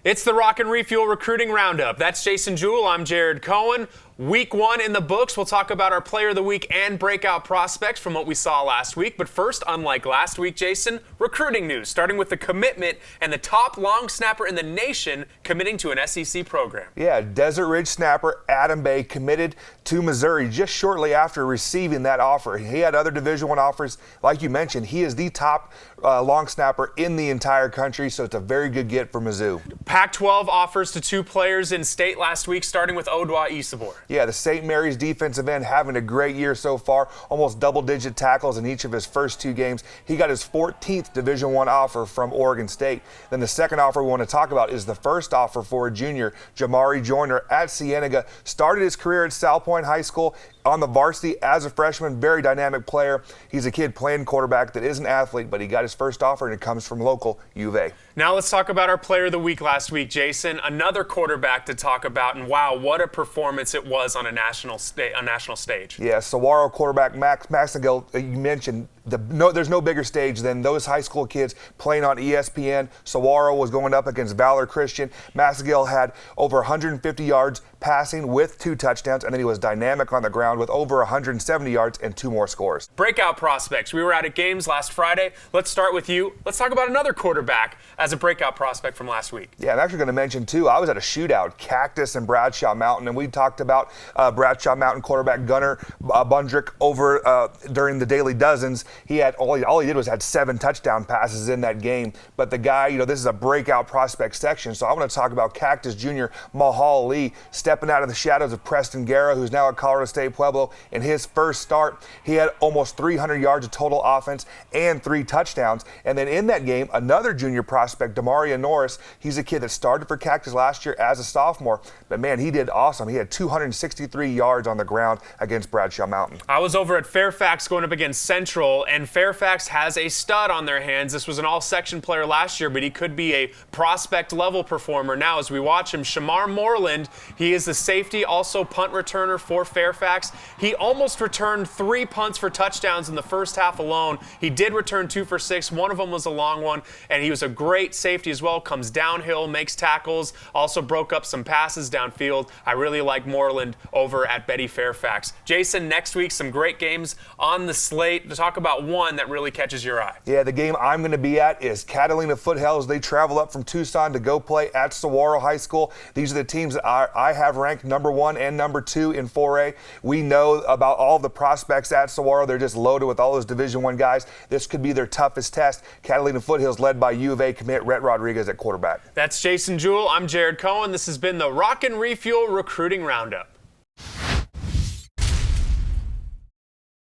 It's the Rock and Refuel Recruiting Roundup. That's Jason Jewell. I'm Jared Cohen. Week 1 in the books. We'll talk about our Player of the Week and breakout prospects from what we saw last week. But first, unlike last week, Jason, recruiting news, starting with the commitment and the top long snapper in the nation committing to an SEC program. Yeah, Desert Ridge snapper Adam Bay committed to Missouri just shortly after receiving that offer. He had other Division I offers. Like you mentioned, he is the top long snapper in the entire country, so it's a very good get for Mizzou. Pac-12 offers to 2 players in state last week, starting with Odwa Isabor. Yeah, the St. Mary's defensive end having a great year so far, almost double-digit tackles in each of his first 2 games. He got his 14th Division I offer from Oregon State. Then the second offer we want to talk about is the first offer for a junior, Jamari Joyner at Cienega. Started his career at South Point High School on the varsity as a freshman, very dynamic player. He's a kid playing quarterback that is an athlete, but he got his first offer, and it comes from local U of A. Now let's talk about our Player of the Week last week, Jason. Another quarterback to talk about, and wow, what a performance it was on a national stage. Yeah, Saguaro quarterback Max McGill, you mentioned, there's no bigger stage than those high school kids playing on ESPN. Saguaro was going up against Valor Christian. McGill had over 150 yards passing with 2 touchdowns, and then he was dynamic on the ground with over 170 yards and 2 more scores. Breakout prospects. We were out at games last Friday. Let's start with you. Let's talk about another quarterback as a breakout prospect from last week. Yeah, I'm actually going to mention, too, I was at a shootout, Cactus and Bradshaw Mountain, and we talked about Bradshaw Mountain quarterback Gunnar Bundrick over during the Daily Dozens. He had all he did was had 7 touchdown passes in that game. But the guy, this is a breakout prospect section, so I want to talk about Cactus Jr. Mahal Lee stepping out of the shadows of Preston Guerra, who's now at Colorado State Pueblo. In his first start, he had almost 300 yards of total offense and 3 touchdowns. And then in that game, another junior prospect, Demaria Norris, he's a kid that started for Cactus last year as a sophomore. But man, he did awesome. He had 263 yards on the ground against Bradshaw Mountain. I was over at Fairfax going up against Central, and Fairfax has a stud on their hands. This was an all-section player last year, but he could be a prospect-level performer now as we watch him. Shamar Moreland, he is the safety, also punt returner for Fairfax. He almost returned 3 punts for touchdowns in the first half alone. He did return 2 for 6. One of them was a long one, and he was a great safety as well. Comes downhill, makes tackles, also broke up some passes downfield. I really like Moreland over at Betty Fairfax. Jason, next week, some great games on the slate. To talk about one that really catches your eye. Yeah, the game I'm going to be at is Catalina Foothills. They travel up from Tucson to go play at Saguaro High School. These are the teams that I have ranked number 1 and number 2 in 4A. We know about all the prospects at Saguaro. They're just loaded with all those Division I guys. This could be their toughest test. Catalina Foothills led by U of A commit Rhett Rodriguez at quarterback. That's Jason Jewell. I'm Jared Cohen. This has been the Rock and Refuel Recruiting Roundup.